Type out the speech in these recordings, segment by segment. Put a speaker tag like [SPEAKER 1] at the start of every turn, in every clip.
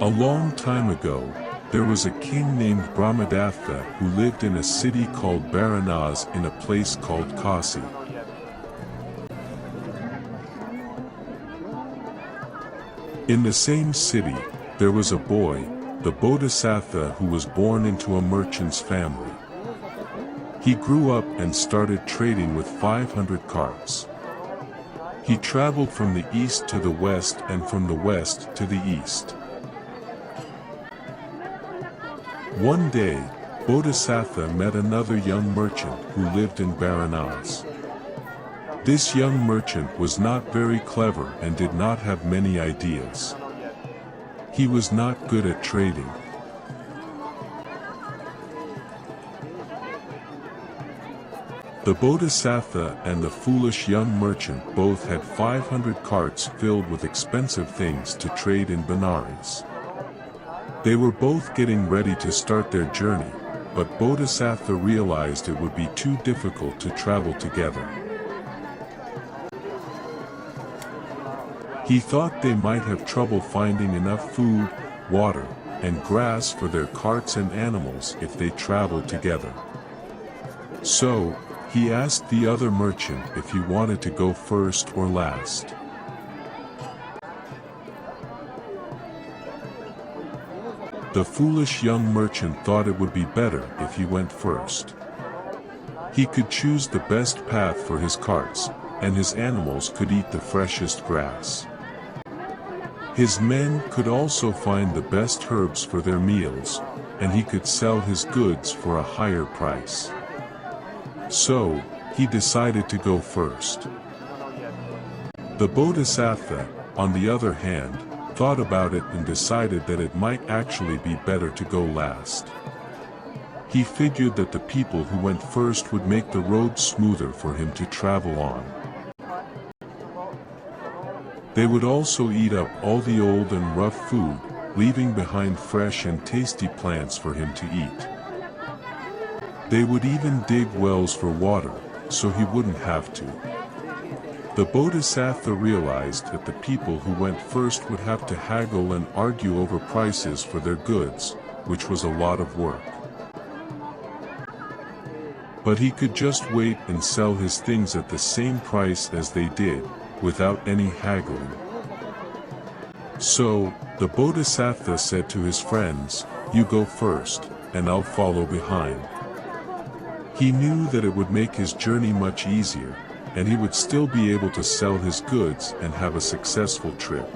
[SPEAKER 1] A long time ago, there was a king named Brahmadatta who lived in a city called Varanasi in a place called Kasi. In the same city, there was a boy, the Bodhisattva, who was born into a merchant's family. He grew up and started trading with 500 carts. He traveled from the east to the west and from the west to the east. One day, Bodhisattva met another young merchant who lived in Varanasi. This young merchant was not very clever and did not have many ideas. He was not good at trading. The Bodhisattva and the foolish young merchant both had 500 carts filled with expensive things to trade in Benares. They were both getting ready to start their journey, but Bodhisattva realized it would be too difficult to travel together. He thought they might have trouble finding enough food, water, and grass for their carts and animals if they traveled together. So, he asked the other merchant if he wanted to go first or last. The foolish young merchant thought it would be better if he went first. He could choose the best path for his carts, and his animals could eat the freshest grass. His men could also find the best herbs for their meals, and he could sell his goods for a higher price. So, he decided to go first. The Bodhisattva, on the other hand, thought about it and decided that it might actually be better to go last. He figured that the people who went first would make the road smoother for him to travel on. They would also eat up all the old and rough food, leaving behind fresh and tasty plants for him to eat. They would even dig wells for water, so he wouldn't have to. The Bodhisattva realized that the people who went first would have to haggle and argue over prices for their goods, which was a lot of work. But he could just wait and sell his things at the same price as they did, without any haggling. So, the Bodhisattva said to his friends, "You go first, and I'll follow behind." He knew that it would make his journey much easier, and he would still be able to sell his goods and have a successful trip.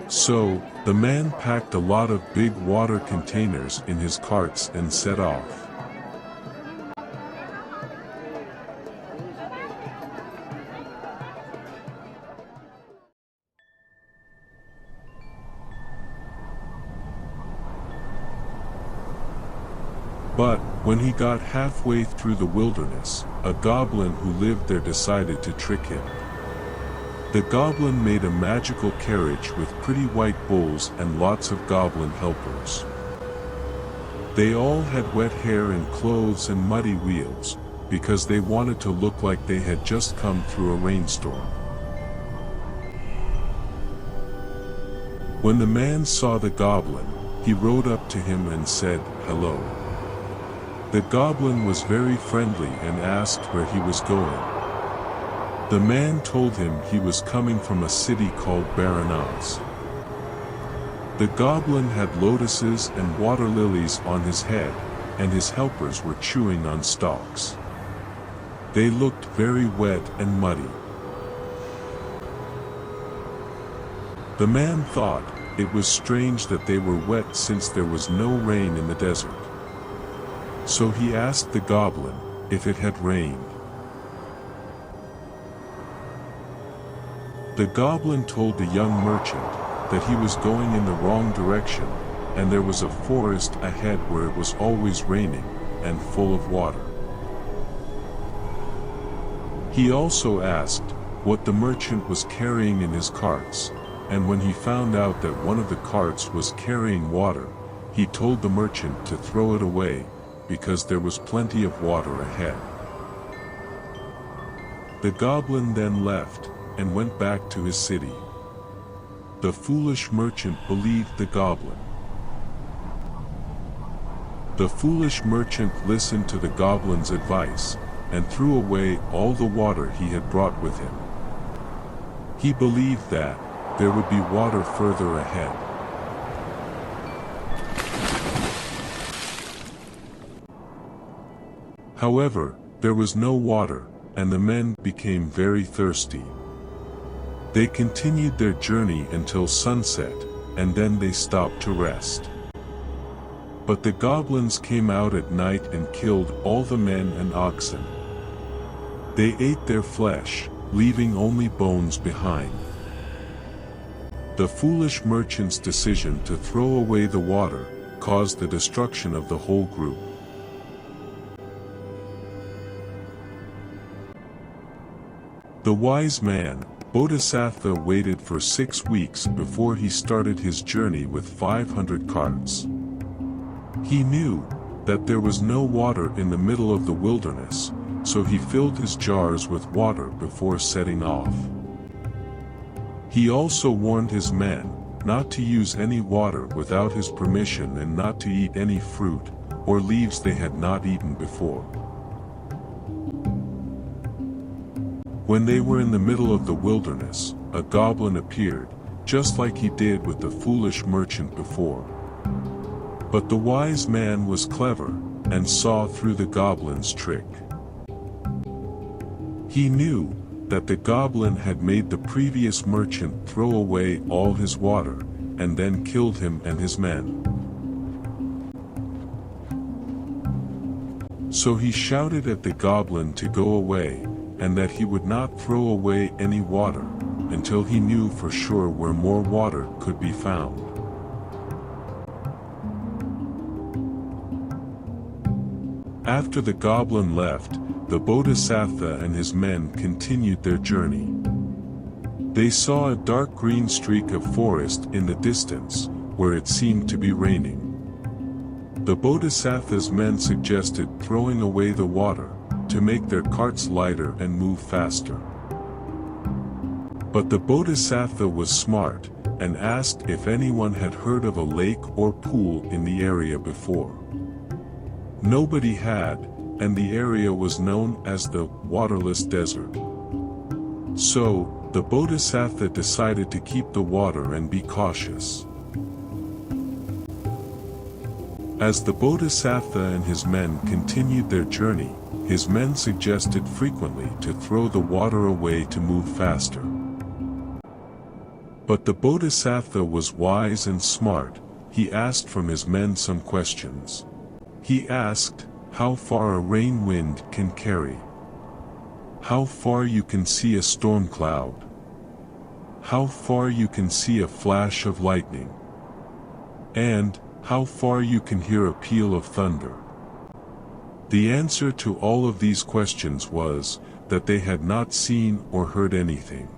[SPEAKER 1] So, the man packed a lot of big water containers in his carts and set off. But, when he got halfway through the wilderness, a goblin who lived there decided to trick him. The goblin made a magical carriage with pretty white bulls and lots of goblin helpers. They all had wet hair and clothes and muddy wheels, because they wanted to look like they had just come through a rainstorm. When the man saw the goblin, he rode up to him and said, "Hello." The goblin was very friendly and asked where he was going. The man told him he was coming from a city called Varanasi. The goblin had lotuses and water lilies on his head, and his helpers were chewing on stalks. They looked very wet and muddy. The man thought it was strange that they were wet since there was no rain in the desert. So he asked the goblin if it had rained. The goblin told the young merchant that he was going in the wrong direction, and there was a forest ahead where it was always raining, and full of water. He also asked what the merchant was carrying in his carts, and when he found out that one of the carts was carrying water, he told the merchant to throw it away, because there was plenty of water ahead. The goblin then left, and went back to his city. The foolish merchant believed the goblin. The foolish merchant listened to the goblin's advice, and threw away all the water he had brought with him. He believed that there would be water further ahead. However, there was no water, and the men became very thirsty. They continued their journey until sunset, and then they stopped to rest. But the goblins came out at night and killed all the men and oxen. They ate their flesh, leaving only bones behind. The foolish merchant's decision to throw away the water caused the destruction of the whole group. The wise man, Bodhisattva, waited for 6 weeks before he started his journey with 500 carts. He knew that there was no water in the middle of the wilderness, so he filled his jars with water before setting off. He also warned his men not to use any water without his permission and not to eat any fruit or leaves they had not eaten before. When they were in the middle of the wilderness, a goblin appeared, just like he did with the foolish merchant before. But the wise man was clever, and saw through the goblin's trick. He knew that the goblin had made the previous merchant throw away all his water, and then killed him and his men. So he shouted at the goblin to go away, and that he would not throw away any water, until he knew for sure where more water could be found. After the goblin left, the Bodhisattva and his men continued their journey. They saw a dark green streak of forest in the distance, where it seemed to be raining. The Bodhisattva's men suggested throwing away the water, to make their carts lighter and move faster. But the Bodhisattva was smart, and asked if anyone had heard of a lake or pool in the area before. Nobody had, and the area was known as the waterless desert. So, the Bodhisattva decided to keep the water and be cautious. As the Bodhisattva and his men continued their journey, his men suggested frequently to throw the water away to move faster. But the Bodhisattva was wise and smart. He asked from his men some questions. He asked, how far a rain wind can carry, how far you can see a storm cloud, how far you can see a flash of lightning, and how far you can hear a peal of thunder. The answer to all of these questions was that they had not seen or heard anything.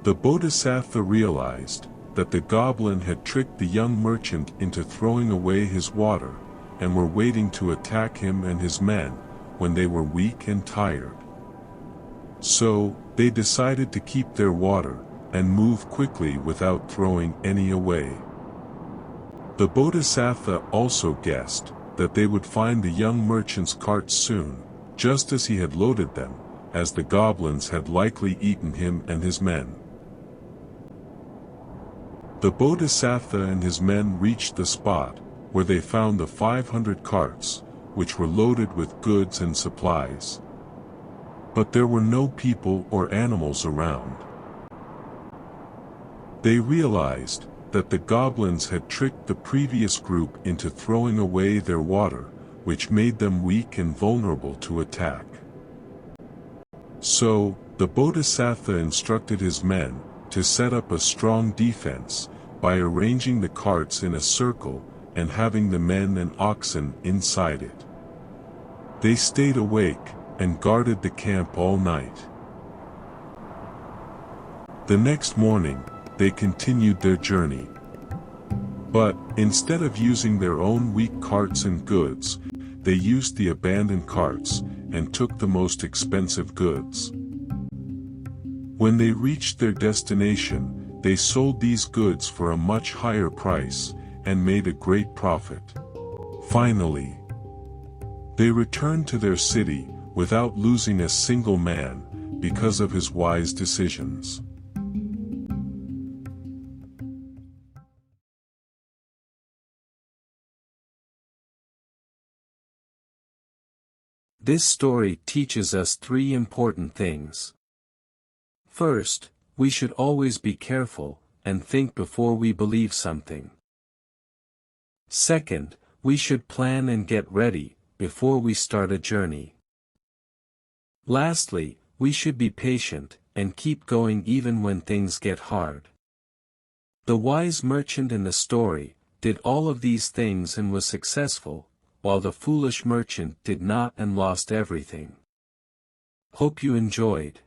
[SPEAKER 1] The Bodhisattva realized that the goblin had tricked the young merchant into throwing away his water, and were waiting to attack him and his men when they were weak and tired. So, they decided to keep their water and move quickly without throwing any away. The Bodhisattva also guessed that they would find the young merchant's carts soon, just as he had loaded them, as the goblins had likely eaten him and his men. The Bodhisattva and his men reached the spot where they found the 500 carts, which were loaded with goods and supplies. But there were no people or animals around. They realized that the goblins had tricked the previous group into throwing away their water, which made them weak and vulnerable to attack. So, the Bodhisattva instructed his men to set up a strong defense by arranging the carts in a circle and having the men and oxen inside it. They stayed awake and guarded the camp all night. The next morning, they continued their journey. But, instead of using their own weak carts and goods, they used the abandoned carts, and took the most expensive goods. When they reached their destination, they sold these goods for a much higher price, and made a great profit. Finally, they returned to their city, without losing a single man, because of his wise decisions.
[SPEAKER 2] This story teaches us three important things. First, we should always be careful, and think before we believe something. Second, we should plan and get ready, before we start a journey. Lastly, we should be patient, and keep going even when things get hard. The wise merchant in the story did all of these things and was successful, while the foolish merchant did not and lost everything. Hope you enjoyed.